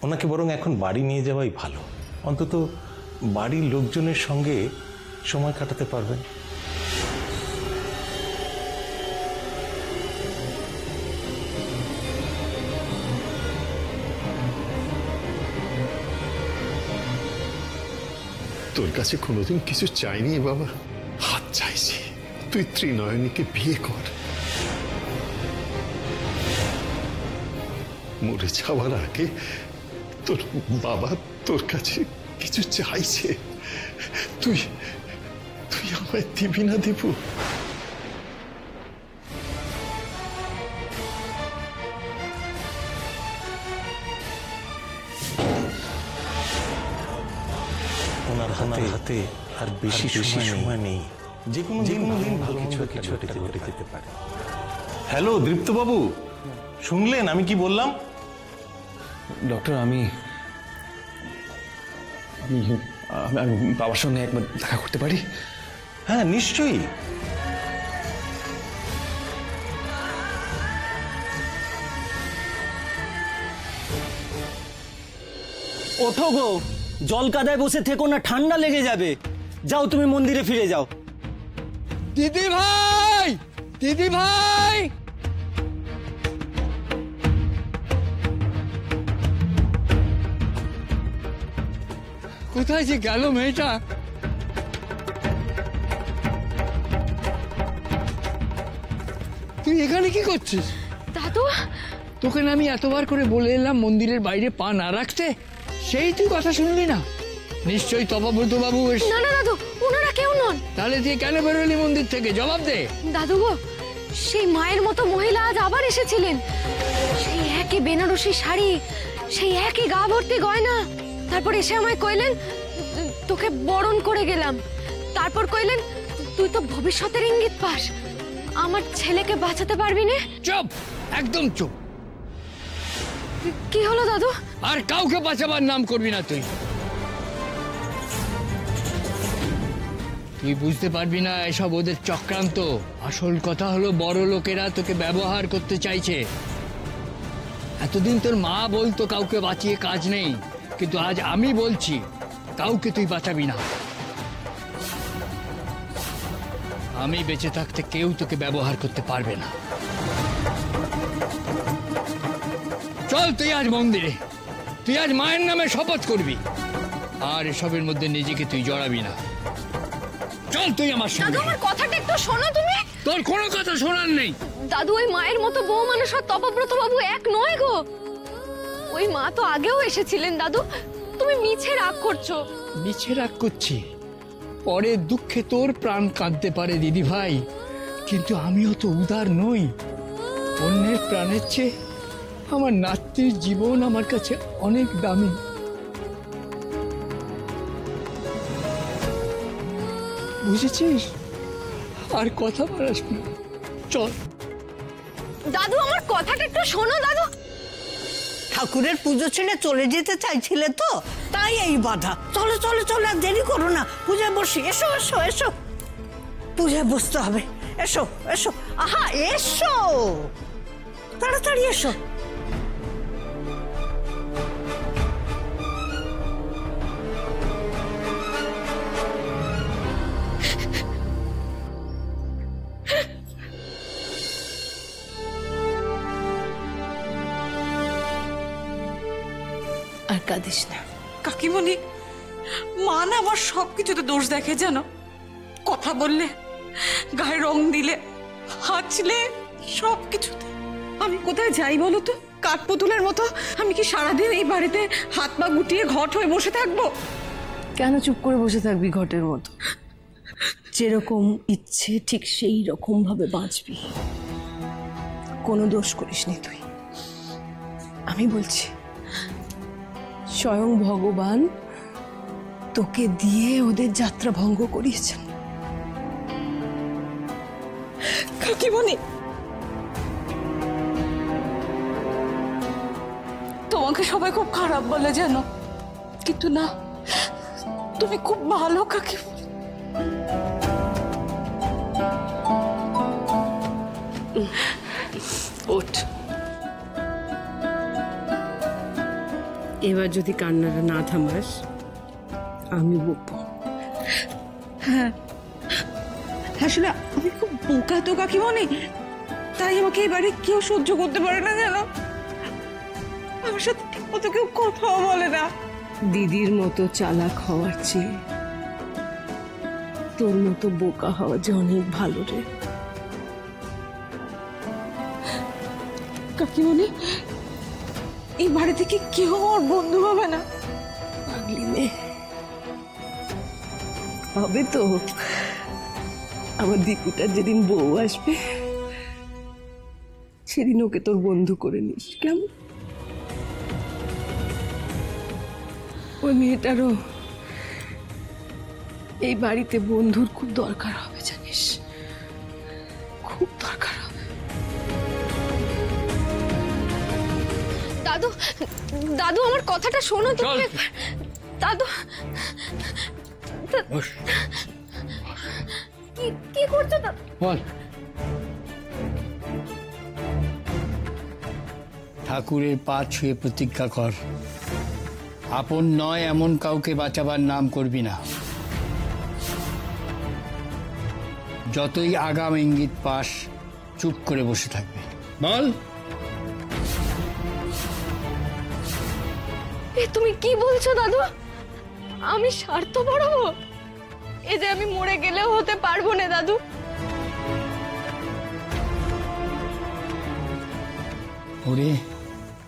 ওনাকে বরং এখন বাড়ি নিয়ে যাওয়াই ভালো, অন্তত বাড়ির লোকজনের সঙ্গে সময় কাটাতে পারবেন। তোর কাছে কোনোদিন কিছু চাইনি বাবা, হাত চাইছি তুই ত্রিনয়নীকে বিয়ে কর। মরে যাওয়ার আগে তোর বাবা তোর কাছে কিছু চাইছে, তুই তুই আমায় দিবি না দেবু? ওনার হাতে আর বেশি সময় নেই, যে কোনো দিন ভালো কিছু একটা ঘটে যেতে পারে। হ্যালো দীপ্তবাবু, শুনলেন আমি কি বললাম? ডক্টর, আমি বাবার সঙ্গে একবার দেখা করতে পারি? হ্যাঁ নিশ্চয়ই। ওঠো গো, জল কাদায় বসে থেকো না, ঠান্ডা লেগে যাবে। যাও তুমি মন্দিরে ফিরে যাও। দিদি ভাই, দিদি ভাই, কোথায় যে গেল মেয়েটা? তুই এখানে কি করছিস? দাদু, তোকে না আমি এতবার করে বলে এলাম মন্দিরের বাইরে পা না রাখতে, সেই তুই কথা শুনলি না? নিশ্চয়ই তপব্রত বাবু। না না দাদু, ওনারা কেউ নন। তাহলে তুই কেন বেরোলি মন্দির থেকে? জবাব দে। দাদু গো, সেই মায়ের মতো মহিলা আজ আবার এসেছিলেন। সেই একই বেনারসি শাড়ি, সেই একই গা ভর্তি গয়না। তারপর এসে আমায় কইলেন তোকে বরণ করে গেলাম। তারপর কইলেন তুই তো ভবিষ্যতের ইঙ্গিত পাস, আমার ছেলেকে বাঁচাতে পারবি না। চুপ, একদম চুপ। কি হলো দাদু? আর কাউকে বাঁচাবার নাম করবি না তুই। তুই বুঝতে পারবি না এসব ওদের চক্রান্ত। আসল কথা হলো বড় লোকেরা তোকে ব্যবহার করতে চাইছে। এতদিন তোর মা বলতো কাউকে বাঁচিয়ে কাজ নেই, কিন্তু আজ আমি বলছি কাউকে তুই বাঁচাবি না। আমি বেঁচে থাকতে কেউ তোকে ব্যবহার করতে পারবে না। চল তুই আজ মন্দিরে, তুই আজ মায়ের নামে শপথ করবি, আর এসবের মধ্যে নিজেকে তুই জড়াবি না। চল তুই আমার সঙ্গে। দাদু, আমার কথাটা একটু শোনো তুমি। তোর কোনো কথা শোনার নেই। দাদু, ওই মায়ের মতো বউ মানুষ আর তপব্রত বাবু এক নয় গো। ওই মা তো আগেও এসেছিলেন দাদু, তুমি মিছে রাগ করছো। মিছে রাগ করছি? পরে দুঃখে তোর প্রাণ কাঁদতে পারে দিদি ভাই, কিন্তু আমিও তো উদার নই। অন্যের প্রাণের চেয়ে আমার নাতনির জীবন আমার কাছে অনেক দামি। বুঝেছিস? আর কথা বাড়াস না, চল। দাদু, আমার কথাটা একটু শোনো। দাদু, ঠাকুরের পুজো ছেড়ে চলে যেতে চাইছিলে তো, তাই এই বাধা। চলো চলো চলো, আর দেরি করো না, পূজায় বসি। এসো এসো এসো, পূজায় বসতে হবে। এসো এসো, আহা এসো, তাড়াতাড়ি এসো। আর কাঁদিস না কাকিমণি। মা না আমার সবকিছুতে দোষ দেখে, জানো? কথা বললে, গায়ে রং দিলে, হাঁচলে, সবকিছুতে। আমি কোথায় যাই বলো তো? কাঠপুতুলের মতো আমি কি সারাদিন এই বাড়িতে হাত পা গুটিয়ে ঘট হয়ে বসে থাকবো? কেন চুপ করে বসে থাকবি ঘটের মতো? যেরকম ইচ্ছে ঠিক সেই রকম ভাবে বাঁচবি, কোনো দোষ করিসনি তুই। আমি বলছি, স্বয়ং ভগবান তোকে দিয়ে ওদের যাত্রা ভঙ্গ করিয়েছেন। কাকিমণি, তোমাকে সবাই খুব খারাপ বলে জানো, কিন্তু না, তুমি খুব ভালো কাকিমণি। ওঠ, এবার যদি কান্নাটা না থামাস আমি বকবো। আসলে আমি খুব বোকা তো কাকিমণি, তাই আমাকে এবারে কেউ সহ্য করতে পারে না জানো। আমার সাথে ঠিক মতো কেউ কথাও বলে না। দিদির মতো চালাক হওয়ার চেয়ে তোর মতো বোকা হওয়া যে অনেক ভালো রে। কাকিমণি, এই বাড়ি থেকে কেউ আমার বন্ধু হবে না। পাগলি মেয়ে হবে তো। আমার দীপুটার যেদিন বউ আসবে সেদিন ওকে তোর বন্ধু করে নিস, কেমন? ওই মেয়েটারও এই বাড়িতে বন্ধুর খুব দরকার হবে, জানিস, খুব দরকার হবে। দাদু, দাদু আমার কথাটা শোনো তো। দাদু, কি করছো দাদু? বল। ঠাকুরের পা ছুঁয়ে প্রতিজ্ঞা কর, আপন নয় এমন কাউকে বাঁচাবার নাম করবি না। যতই আগাম ইঙ্গিত পাস চুপ করে বসে থাকবে। বল। এ তুমি কি বলছো দাদু? আমি স্বার্থপর হব? এ যে আমি মরে গেলেও হতে পারবো না দাদু। ওরে,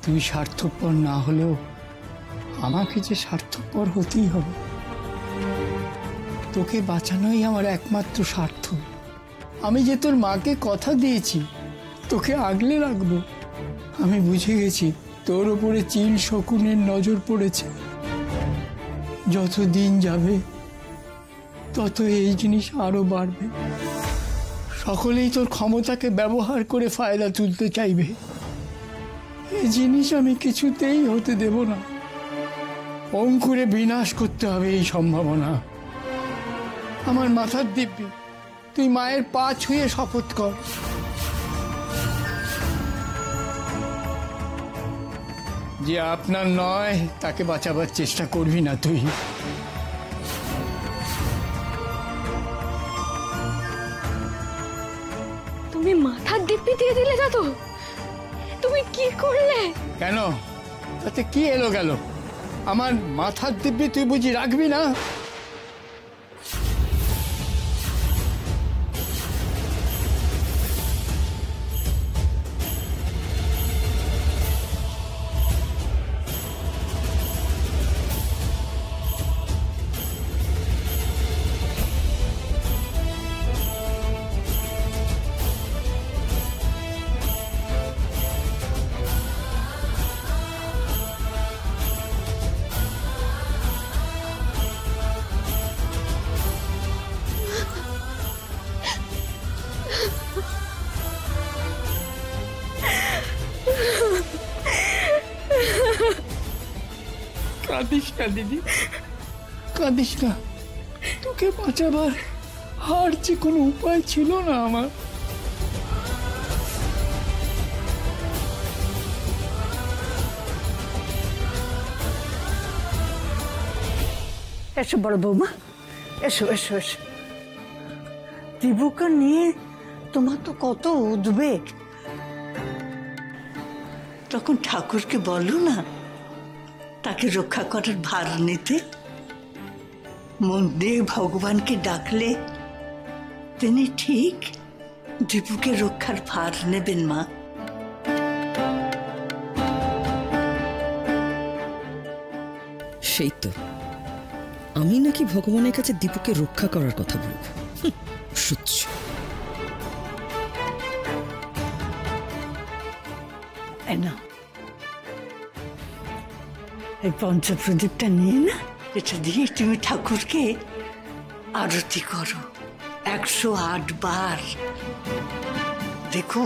তুই স্বার্থপর না হলেও আমাকে যে স্বার্থপর হতেই হবে। তোকে বাঁচানোই আমার একমাত্র স্বার্থ। আমি যে তোর মাকে কথা দিয়েছি তোকে আগলে রাখবো। আমি বুঝে গেছি তোর ওপরে চিল শকুনের নজর পড়েছে। যত দিন যাবে তত এই জিনিস আরো বাড়বে। সকলেই তোর ক্ষমতাকে ব্যবহার করে ফায়দা তুলতে চাইবে। এই জিনিস আমি কিছুতেই হতে দেব না। অঙ্কুরে বিনাশ করতে হবে এই সম্ভাবনা। আমার মাথার দিব্যি, তুই মায়ের পা ছুঁয়ে শপথ কর। যে আপনার নয় তাকে বাঁচাবার চেষ্টা করবি না তুই। তুমি মাথার দিব্যি দিয়ে দিলে দাদু? তুমি কি করলে? কেন, তাতে কি এলো গেল? আমার মাথার দিব্যি তুই বুঝি রাখবি না? কাঁদিস না দিদি, কাঁদিস না। তোকে বাঁচাবার আর যে কোনো উপায় ছিল না আমার। এসো বড় বৌমা, এসো এসো এসো। দিবুকে নিয়ে তোমার তো কত উদ্বেগ। তখন ঠাকুরকে বলো না তাকে রক্ষা করার ভার নিতে। মন দিয়ে ভগবানকে ডাকলে তিনি ঠিক দীপুকে রক্ষার ভার নেবেন মা। সেই তো, আমি নাকি ভগবানের কাছে দীপুকে রক্ষা করার কথা বলব। সহ্য। না, এই পঞ্চপ্রদীপটা নিয়ে না, এটা দিয়ে তুমি ঠাকুরকে আরতি করো 108 বার। দেখো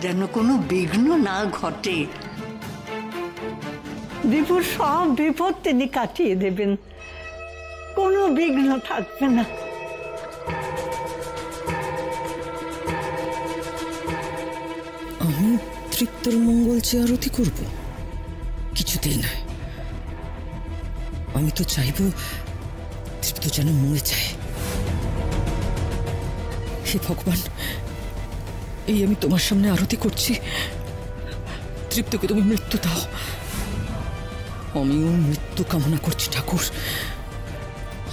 যেন কোনো বিঘ্ন না ঘটে। দীপুর সব বিপদ তিনি কাটিয়ে দেবেন, কোনো বিঘ্ন থাকবে না। আমি তৃপ্তর মঙ্গল চেয়ে আরতি করব? কিছুতেই নয়, আমি তো চাইবো তৃপ্ত যেন মরে যায়। হে ভগবান, এই আমি তোমার সামনে আরতি করছি, তৃপ্তকে তুমি মৃত্যু দাও। আমি ওর মৃত্যু কামনা করছি ঠাকুর।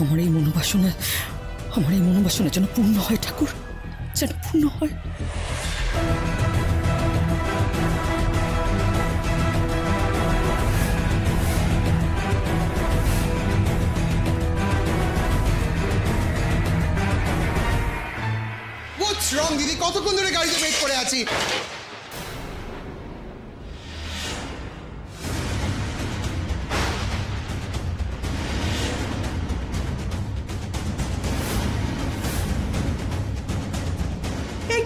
আমার এই মনোবাসনা যেন পূর্ণ হয় ঠাকুর, যেন পূর্ণ হয়। রং দিদি, কতক্ষণ ধরে গাড়িতে ওয়েট করে আছি।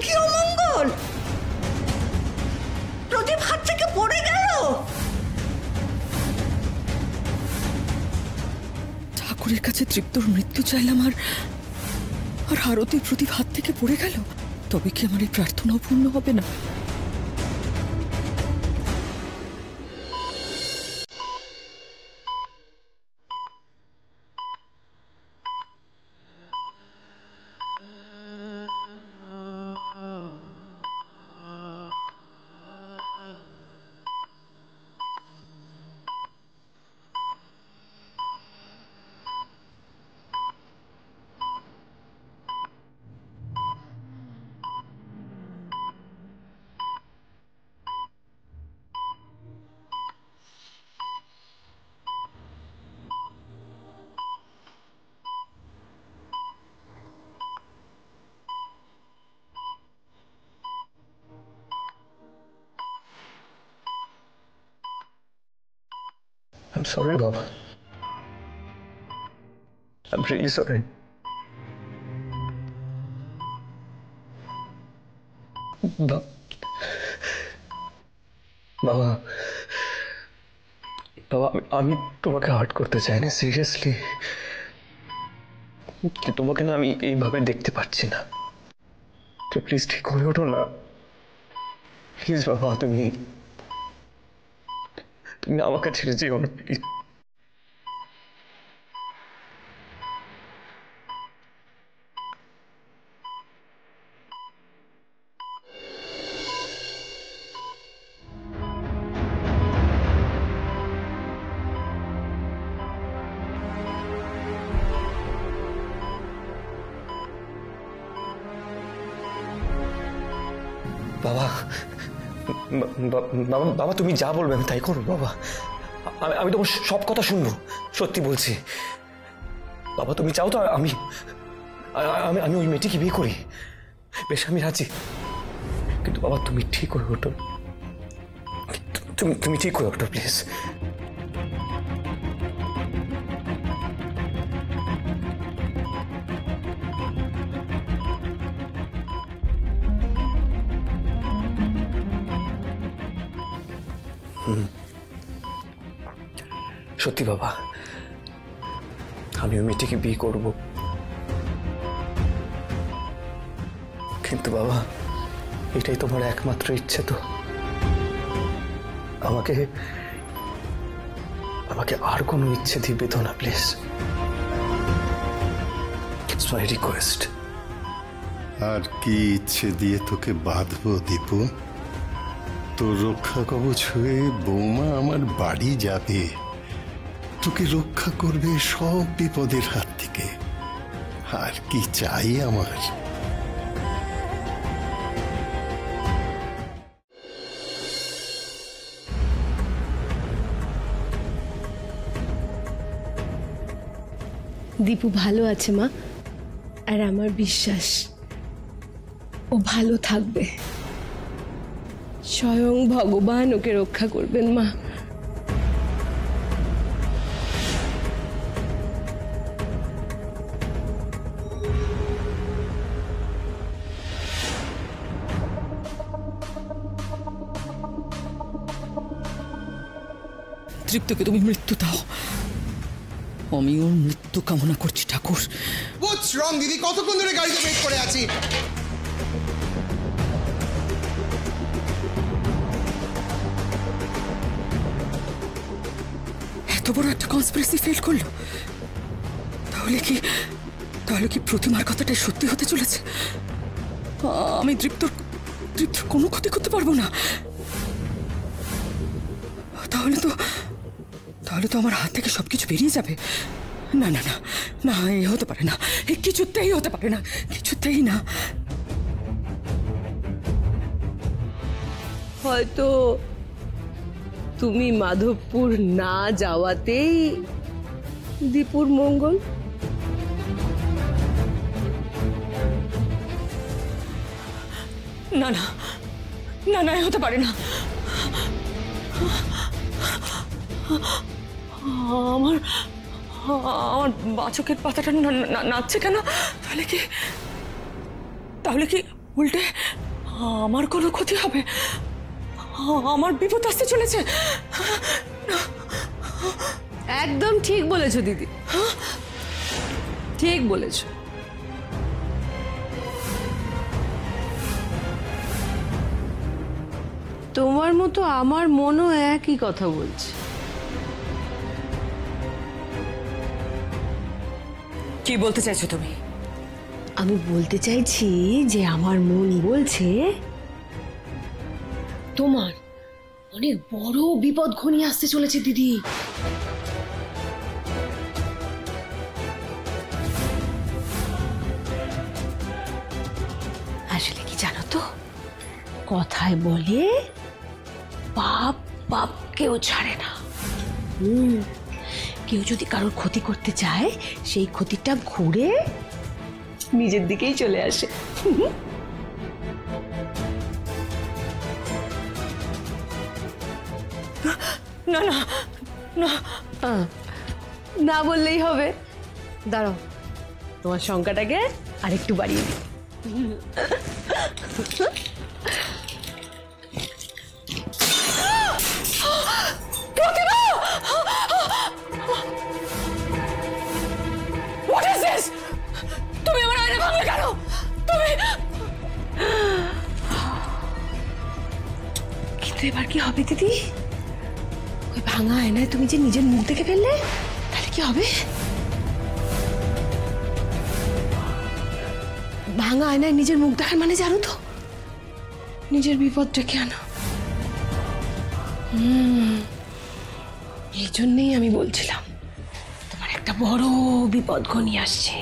কি অমঙ্গল! প্রদীপ হাত থেকে পড়ে গেল। ঠাকুরের কাছে তৃপ্তর মৃত্যু চাইলাম, আর আরতির প্রদীপ হাত থেকে পড়ে গেল। তবে কি আমার এই প্রার্থনাও পূর্ণ হবে না? I'm sorry, Baba. I'm really sorry. বাবা, আমি তোমাকে হার্ট করতে চাইনি, সিরিয়াসলি। তোমাকে না আমি এইভাবে দেখতে পাচ্ছি না। তো প্লিজ ঠিক হয়ে ওঠো না, প্লিজ বাবা। তুমি আমাকে ছেড়ে যেও না, প্লিজ। বাবা, বাবা তুমি যা বলবে আমি তাই করবো বাবা। আমি তোমার সব কথা শুনবো, সত্যি বলছি। বাবা তুমি চাও তো আমি আমি ওই মেয়েটিকে বিয়ে করি? বেশ, আমি রাজি। কিন্তু বাবা তুমি ঠিক হয়ে ওঠো, তুমি ঠিক হয়ে ওঠো প্লিজ। সত্যি বাবা, আমি ওই মেয়েটিকে বিয়ে করব। কিন্তু বাবা, এটাই তোমার একমাত্র ইচ্ছে তো? আমাকে আর কোনো ইচ্ছে দিবে তো না প্লিজ? It's my request. আর কি ইচ্ছে দিয়ে তোকে বাঁধবো দীপু? তোর রক্ষা কবচ হয়ে বৌমা আমার বাড়ি যাবে, তোকে রক্ষা করবে সব বিপদের হাত থেকে। আর কি চাই আমার? দীপু ভালো আছে মা, আর আমার বিশ্বাস ও ভালো থাকবে। স্বয়ং ভগবান ওকে রক্ষা করবেন মা। তৃপ্তকে তুমি মৃত্যু দাও, আমি ওর মৃত্যু কামনা করছি ঠাকুর। What's wrong, দিদি? কতক্ষণ ধরে গাড়িতে ওয়েট করে আছি। এত বড় একটা কনস্পিরেসি ফেল করলো। তাহলে কি প্রতিমার কথাটাই সত্যি হতে চলেছে? আমি দৃপ্তর কোনো ক্ষতি করতে পারবো না। তাহলে তো আমার হাত থেকে সবকিছু বেরিয়ে যাবে। না না না না, এ হতে পারে না, এ কিছুতেই হতে পারে না, কিছুতেই না। হয়তো তুমি মাধবপুর না যাওয়াতেই দীপুর মঙ্গল। না না না না, হতে পারে না। আমার বাচকের পাতাটা নাচছে কেন? তাহলে কি উল্টে আমার কোনো ক্ষতি হবে? আমার বিপদ আসতে চলেছে। একদম ঠিক বলেছো দিদি, ঠিক বলেছো। তোমার মতো আমার মনও একই কথা বলছে। কি বলতে চাইছো তুমি? আমি বলতে চাইছি যে আমার মন বলছে তোমার অনেক বড় বিপদ ঘনিয়ে আসতে চলেছে দিদি। আসলে কি জানো তো, কথায় বলে পাপ কেউ ছাড়ে না। কেউ যদি কারোর ক্ষতি করতে চায়, সেই ক্ষতিটা ঘুরে নিজের দিকেই চলে আসে। না না না, না বললেই হবে। দাঁড়াও, তোমার সংখ্যাটাকে আরেকটু বাড়িয়ে দিই। তুমি আমার আয়না ভাঙলে কেন? কিন্তু এবার কি হবে দিদি? ওই ভাঙা আয়নায় তুমি যে নিজের মুখ দেখে ফেললে, তাহলে কি হবে? ভাঙা আয়নায় নিজের মুখ দেখার মানে জানো তো, নিজের বিপদ ডেকে আনো। এই জন্যই আমি বলছিলাম তোমার একটা বড় বিপদ ঘনিয়ে আসছে,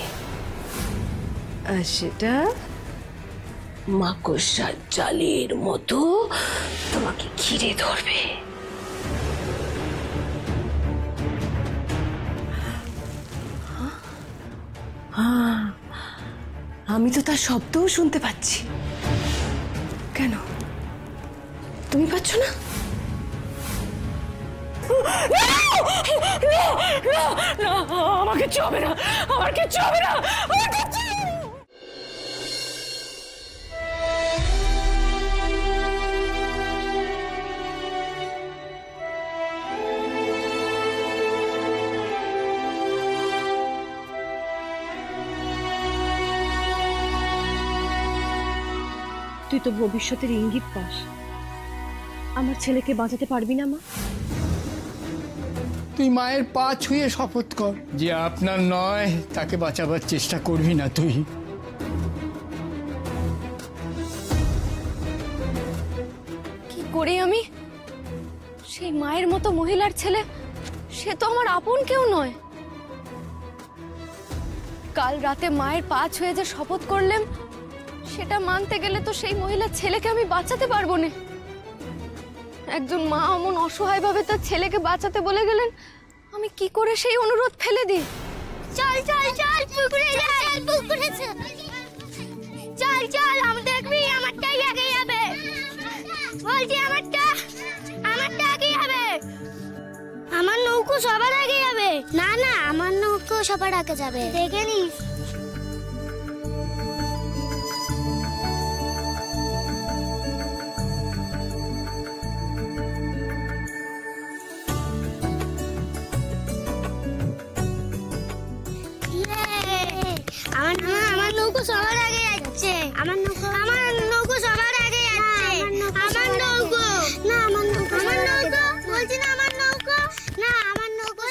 আর সেটা মাকড়সার জালের মতো তোমাকে ঘিরে ধরবে। আমি তো তার শব্দও শুনতে পাচ্ছি। কেন, তুমি পাচ্ছ না? আমার কিচ্ছু হবে না, আমার কিচ্ছু হবে না, আমার কিচ্ছু। তুই তো ভবিষ্যতের ইঙ্গিত পাস, আমার ছেলেকে বাঁচাতে পারবি না মা? তুই মায়ের পা ছুঁয়ে শপথ কর যে আপনার নয় তাকে বাঁচাবার চেষ্টা করবি না তুই। কি করে আমি? সেই মায়ের মতো মহিলার ছেলে, সে তো আমার আপন কেউ নয়। কাল রাতে মায়ের পা ছুঁয়ে যে শপথ করলাম, সেটা মানতে গেলে তো সেই মহিলার ছেলেকে আমি বাঁচাতে পারবো না। একজন মা অমন অসহায় ভাবে তার ছেলেকে বাঁচাতে বলে গেলেন, আমি কি করে সেই অনুরোধ ফেলে দিই? চল চল চল, পুকুরে চল, পুকুরে চল চল, আমি দেখবি আমারটাই আগে যাবে। বলছি আমারটা আগে যাবে। আমার নৌকো সবার আগে যাবে। না না, আমার নৌকো সবার আগে যাবে, দেখে নিস। আমার নৌকো সবার আগে যাচ্ছে। আমার নৌকো সবার আগে যাচ্ছে। আমার নৌকো, না আমার নৌকো, বলছি না আমার নৌকো, না আমার নৌকো।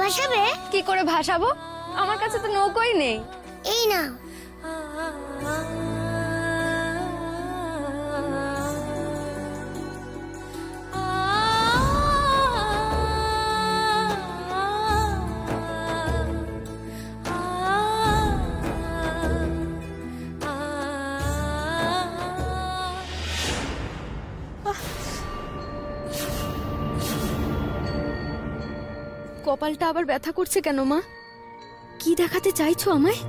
ভাসাবে? কি করে ভাসাবো? আমার কাছে তো নৌকোই নেই। এই না, কপালটা আবার ব্যথা করছে কেন মা? কি দেখাতে চাইছো আমায়?